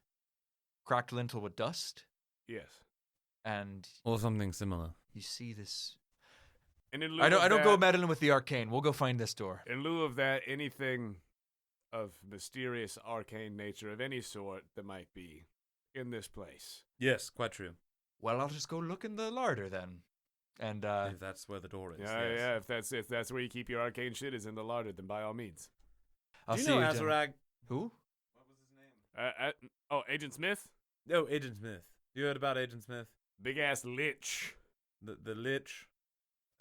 Cracked lintel with dust. Yes. And Or something similar. you see this. And in lieu I don't of go that- meddling with the arcane. We'll go find this door. In lieu of that, anything of mysterious arcane nature of any sort that might be in this place. Yes, quite true. Well, I'll just go look in the larder then. And If that's where the door is. Yeah, yes. yeah. If that's where you keep your arcane shit is in the larder, then by all means. I'll Do you see know you. gentlemen. Azarag? Who? What was his name? Agent Smith, No, Agent Smith. You heard about Agent Smith? big ass lich. The Lich?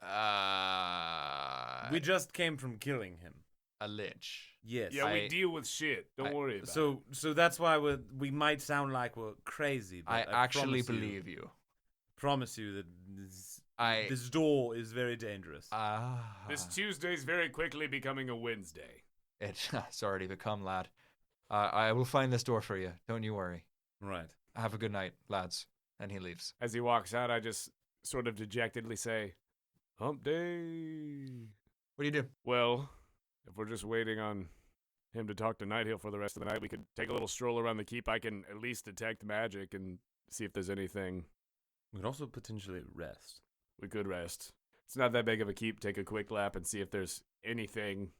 We We just came from killing him. a lich. Yes. Yeah, we I- deal with shit. Don't worry about it. So that's why we might sound like we're crazy. But I actually promise you- believe you. Promise you that this door is very dangerous. This Tuesday's very quickly becoming a Wednesday. It's already become, lad. I will find this door for you. Don't you worry. Right. Have a good night, lads. And he leaves. As he walks out, I just sort of dejectedly say, "Hump day." What do you do? Well, if we're just waiting on him to talk to Nighthill for the rest of the night, we could take a little stroll around the keep. I can at least detect magic and see if there's anything. We could also potentially rest. We could rest. It's not that big of a keep. Take a quick lap and see if there's anything.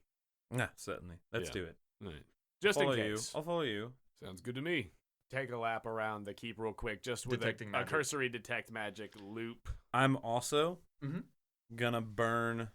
Yeah, certainly. Let's Yeah. do it. Right. Just follow in you. case. I'll follow you. Sounds good to me. Take a lap around the keep real quick, just with Detecting a magic. cursory detect magic loop. I'm also Mhm. gonna burn.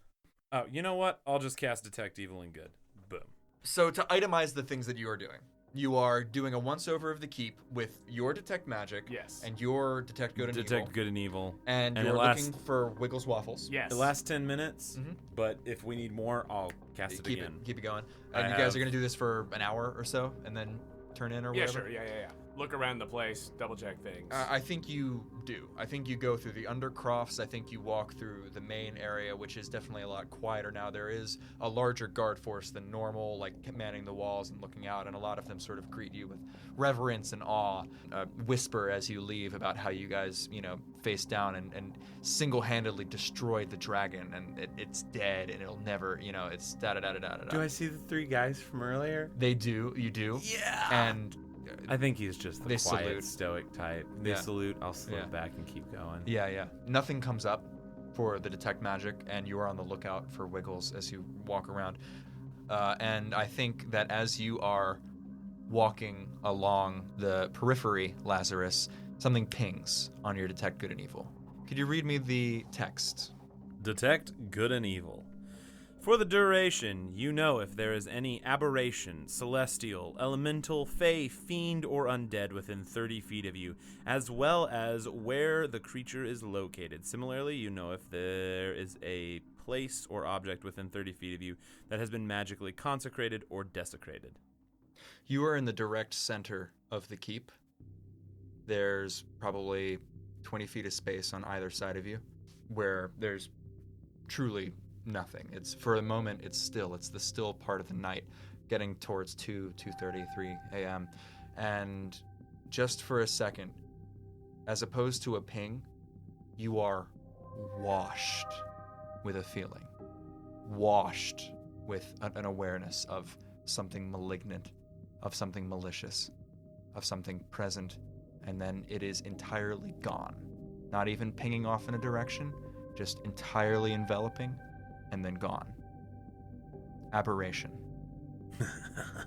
Oh, you know what? I'll just cast Detect Evil and Good. Boom. So to itemize the things that you are doing, you are doing a once-over of the keep with your detect magic. Yes. And your detect good and Detect evil. Good and Evil. And And you're it lasts- looking for Wiggles Waffles. Yes. The last 10 minutes, Mhm. but if we need more, I'll cast it Keep again. it going. I And you guys have- are going to do this for an hour or so and then turn in or Yeah, whatever? sure. Yeah. Look around the place, double check things. I think you do. I think you go through the undercrofts. I think you walk through the main area, which is definitely a lot quieter now. There is a larger guard force than normal, like manning the walls and looking out, and a lot of them sort of greet you with reverence and awe. Whisper as you leave about how you guys, face down and single-handedly destroyed the dragon, and it's dead, and it'll never, it's da-da-da-da-da-da. Do I see the 3 guys from earlier? They do. You do. Yeah. And I think he's just the They quiet, salute. stoic type. They Yeah. salute. I'll slow Yeah. back and keep going. Yeah. Nothing comes up for the detect magic, and you are on the lookout for wiggles as you walk around. And I think that as you are walking along the periphery, Lazarus, something pings on your detect good and evil. Could you read me the text? Detect good and evil. For the duration, you know if there is any aberration, celestial, elemental, fey, fiend, or undead within 30 feet of you, as well as where the creature is located. Similarly, you know if there is a place or object within 30 feet of you that has been magically consecrated or desecrated. You are in the direct center of the keep. There's probably 20 feet of space on either side of you where there's truly nothing. It's, for the moment, it's still. It's the still part of the night, getting towards 2:30, 3 a.m. And just for a second, as opposed to a ping, you are washed with a feeling. Washed with an awareness of something malignant, of something malicious, of something present, and then it is entirely gone. Not even pinging off in a direction, just entirely enveloping, and then gone. Aberration.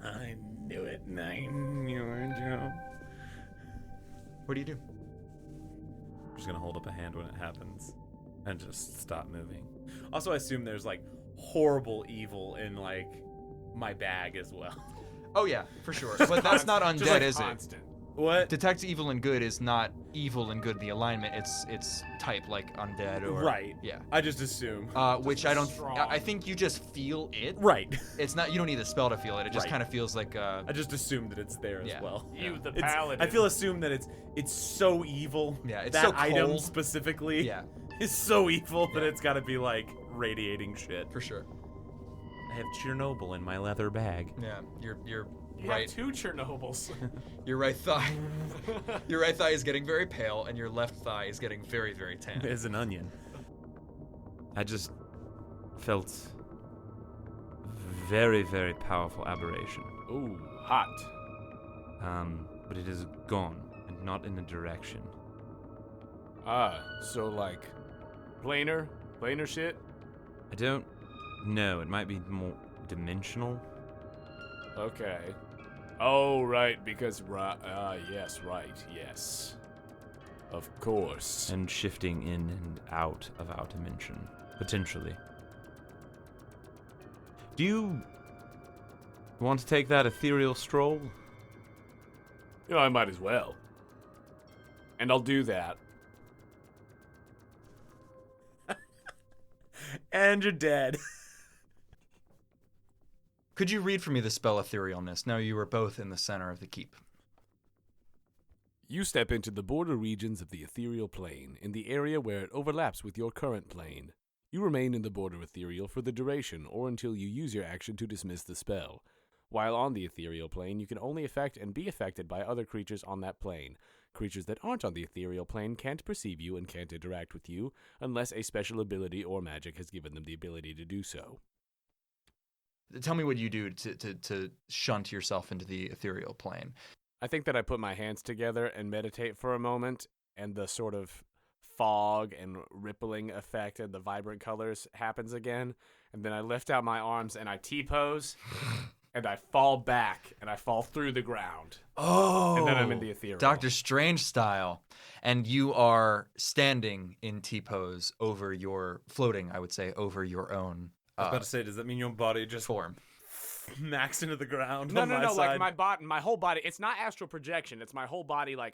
I knew it. I knew it, Joe. What do you do? I'm just gonna hold up a hand when it happens and just stop moving. Also, I assume there's like horrible evil in like my bag as well. Oh yeah, for sure. But that's not Just undead, like is it? constant. What? Detect evil and good is not evil and good, the alignment. It's type, like undead or... Right. Yeah. I just assume. Which I don't... strong. I think you just feel it. Right. It's not... You don't need the spell to feel it. It just Right. kind of feels like... I just assume that it's there Yeah. as well. You, the It's- paladin. I feel assume that it's so evil. Yeah, it's that so item cold. specifically Yeah, is so evil that Yeah. it's got to be like radiating shit. for sure. I have Chernobyl in my leather bag. Yeah, you're You right. have 2 Chernobyls. Your right thigh. Your right thigh is getting very pale, and your left thigh is getting very, very tan. It's an onion. I just felt very, very powerful aberration. Ooh, hot. But it is gone and not in a direction. Ah, so like, Planar shit. I don't know. It might be more dimensional. okay. Oh, right, because, yes, of course. And shifting in and out of our dimension, potentially. Do you want to take that ethereal stroll? You know, I might as well. And I'll do that. And you're dead. Could you read for me the spell Etherealness? Now you are both in the center of the keep. You step into the border regions of the ethereal plane, in the area where it overlaps with your current plane. You remain in the border ethereal for the duration, or until you use your action to dismiss the spell. While on the ethereal plane, you can only affect and be affected by other creatures on that plane. Creatures that aren't on the ethereal plane can't perceive you and can't interact with you, unless a special ability or magic has given them the ability to do so. Tell me what you do to shunt yourself into the ethereal plane. I think that I put my hands together and meditate for a moment, and the sort of fog and rippling effect and the vibrant colors happens again, and then I lift out my arms and I T-pose, and I fall back, and I fall through the ground. Oh! And then I'm in the ethereal. Doctor Strange style. And you are standing in T-pose over your, floating, I would say, over your own I was about to say, does that mean your body just form. smacks into the ground? No, on no, my no. side? Like my whole body. It's not astral projection. It's my whole body like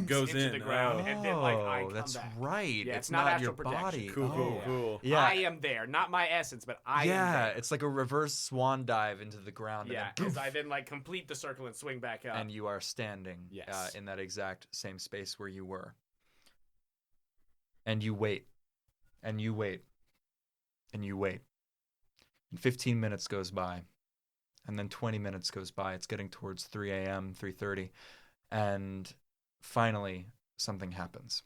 Goes into in. the ground, and then like I come that's back. right. Yeah, it's it's not not astral your projection. body. Cool, cool, Oh. cool. Yeah. I am there, not my essence, but I am Yeah, there. it's like a reverse swan dive into the ground. Yeah, and as then I then like complete the circle and swing back up. and you are standing Yes. in that exact same space where you were. And you wait. And you wait. And you wait. And 15 minutes goes by. And then 20 minutes goes by. It's getting towards 3 a.m., 3:30. And finally, something happens.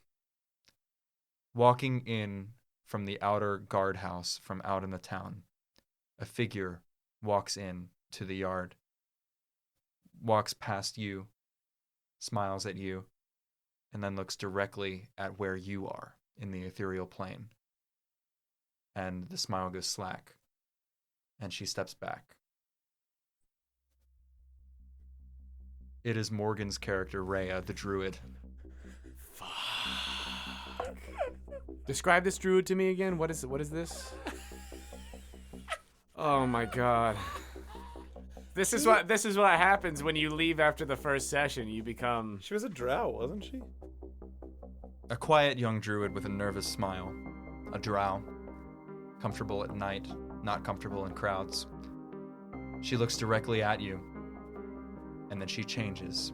Walking in from the outer guardhouse from out in the town, a figure walks in to the yard, walks past you, smiles at you, and then looks directly at where you are in the ethereal plane. And the smile goes slack, and she steps back. It is Morgan's character, Rhea, the druid. Describe this druid to me again. What is this? Oh my god. This is what happens when you leave after the first session. You become. She was a drow, wasn't she? A quiet young druid with a nervous smile. A drow. Comfortable at night, not comfortable in crowds. She looks directly at you, and then she changes,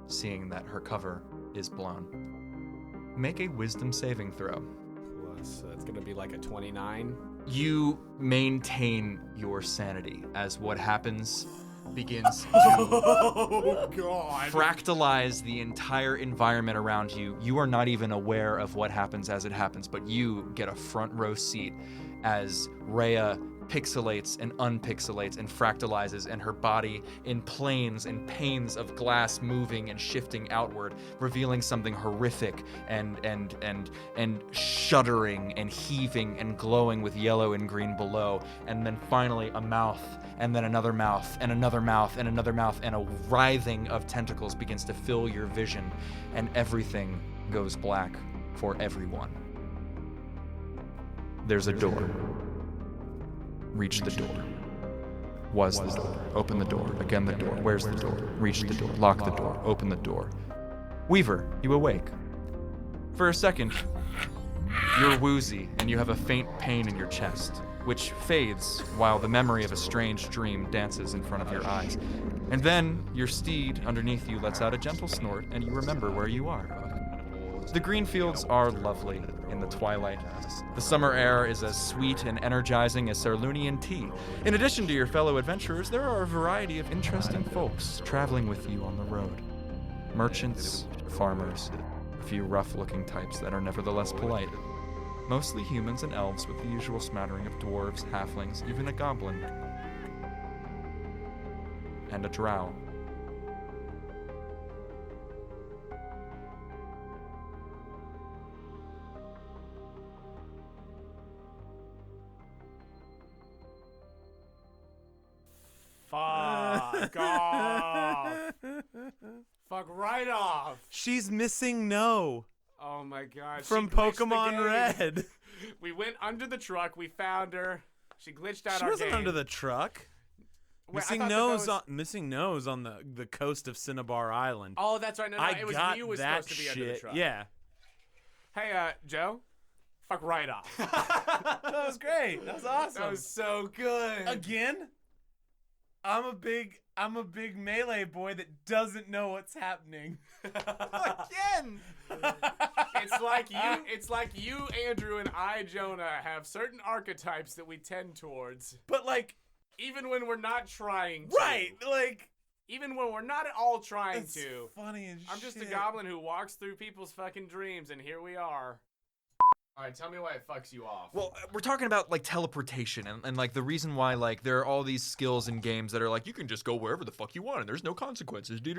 seeing that her cover is blown. Make a wisdom saving throw. Plus, it's gonna be like a 29. You maintain your sanity as what happens begins to Oh god. fractalize the entire environment around you. You are not even aware of what happens as it happens, but you get a front row seat as Rhea pixelates and unpixelates and fractalizes, and her body in planes and panes of glass moving and shifting outward, revealing something horrific and shuddering and heaving and glowing with yellow and green below. And then finally a mouth, and then another mouth, and another mouth, and another mouth, and a writhing of tentacles begins to fill your vision, and everything goes black for everyone. There's a door. Reach the door. Was the door. Open the door. Again the door. Where's the door? Reach the door. Lock the door. Open the door. Weaver, you awake. For a second, you're woozy and you have a faint pain in your chest, which fades while the memory of a strange dream dances in front of your eyes. And then your steed underneath you lets out a gentle snort and you remember where you are. The green fields are lovely in the twilight. The summer air is as sweet and energizing as Sarlunian tea. In addition to your fellow adventurers, there are a variety of interesting folks traveling with you on the road. Merchants, farmers, a few rough-looking types that are nevertheless polite. Mostly humans and elves with the usual smattering of dwarves, halflings, even a goblin. And a drow. Fuck off. Fuck right off. She's missing No Oh my god. from she glitched the Pokemon game. Red. We went under the truck. We found her. She glitched out She our wasn't game. under the truck. Wait, I Missing thought that No's was- missing No's on the coast of Cinnabar Island. Oh, that's right. No, I it was got you was that supposed to be shit. under the truck. Yeah. Hey, Joe. Fuck right off. That was great. That was awesome. That was so good. Again, I'm a big melee boy that doesn't know what's happening. Again! It's like you, Andrew, and I, Jonah, have certain archetypes that we tend towards. But like, Even when we're not trying to. right, like, Even when we're not at all trying it's to. funny as I'm just a shit. goblin who walks through people's fucking dreams, and here we are. Alright, tell me why it fucks you off. Well, we're talking about like teleportation and like the reason why like there are all these skills in games that are like you can just go wherever the fuck you want and there's no consequences. And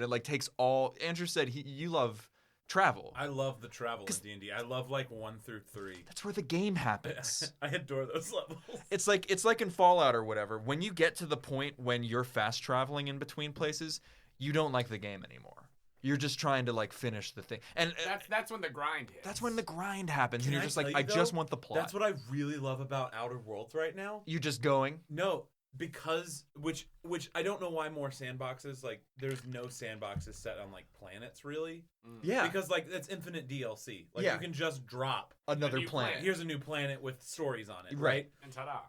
it like takes all. Andrew said you love travel. I love the travel in D&D. I love like 1 through 3. That's where the game happens. I adore those levels. It's like in Fallout or whatever. When you get to the point when you're fast traveling in between places, you don't like the game anymore. You're just trying to like finish the thing, and that's when the grind hits. that's when the grind happens, Can and you're I just like, tell you, I just want the plot. That's what I really love about Outer Worlds right now. You're just going. No, because which I don't know why more sandboxes, like there's no sandboxes set on like planets really. Yeah. Because like that's infinite DLC. Like Yeah. you can just drop Another A new planet. planet. here's a new planet with stories on it, Right. right? And ta-da.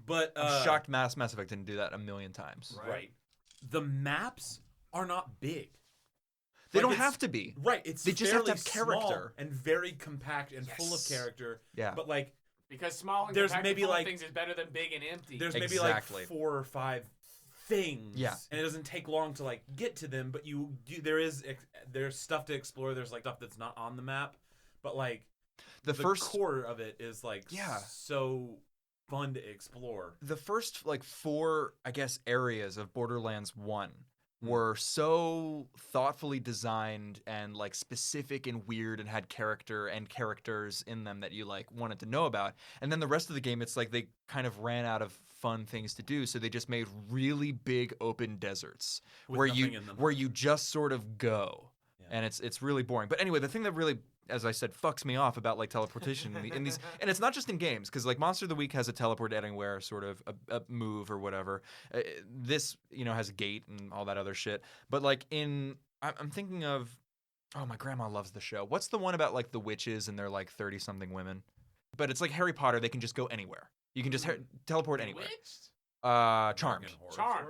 But I'm shocked Mass Effect didn't do that a million times. Right. The maps are not big. They Like, don't it's- have to be. Right, it's They just have to fairly have small character. and very compact and full of Yes. character. Yeah. But like Because small and There's compact maybe, full of like- things is better than big and empty. there's maybe Exactly. like 4 or 5 things. Yeah. And it doesn't take long to like get to them, but there's stuff to explore. There's like stuff that's not on the map, but like The first core of it is like Yeah. so fun to explore. the first like 4, I guess, areas of Borderlands 1 were so thoughtfully designed and like specific and weird and had character and characters in them that you like wanted to know about. And then the rest of the game, it's like they kind of ran out of fun things to do, so they just made really big open deserts With where nothing in them. you just sort of go. And it's really boring. But anyway, the thing that really, as I said, fucks me off about like teleportation in these, and it's not just in games, because like Monster of the Week has a teleport anywhere sort of a move or whatever. This, you know, has a gate and all that other shit. But like I'm thinking of, oh, my grandma loves the show. What's the one about like the witches and they're like 30-something women? But it's like Harry Potter. They can just go anywhere. You can just teleport anywhere. Charmed.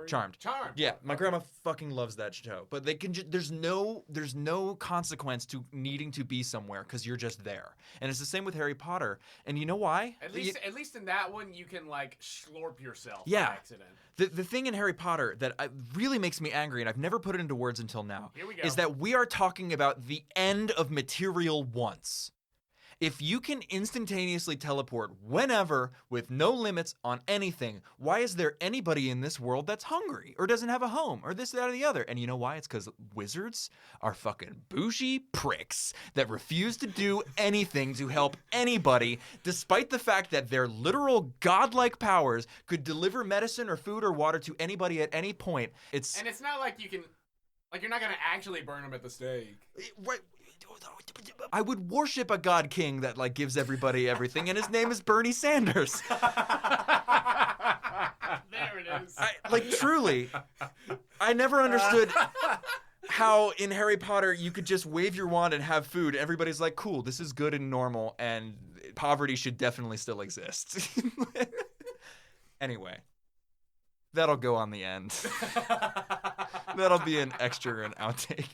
Charmed. Yeah, my grandma fucking loves that show. But they can there's no consequence to needing to be somewhere because you're just there. And it's the same with Harry Potter. And you know why? At least in that one, you can like slurp yourself Yeah. by accident. The thing in Harry Potter that really makes me angry, and I've never put it into words until now, Here we go. is that we are talking about the end of material once. If you can instantaneously teleport whenever with no limits on anything, why is there anybody in this world that's hungry or doesn't have a home or this, that, or the other? And you know why? It's because wizards are fucking bougie pricks that refuse to do anything to help anybody, despite the fact that their literal godlike powers could deliver medicine or food or water to anybody at any point. And it's not like you can, like you're not gonna actually burn them at the stake. Right. I would worship a god king that like gives everybody everything, and his name is Bernie Sanders. There it is. Like truly, I never understood how in Harry Potter you could just wave your wand and have food. Everybody's like, cool, this is good and normal, and poverty should definitely still exist. Anyway, that'll go on the end. That'll be an extra and outtake.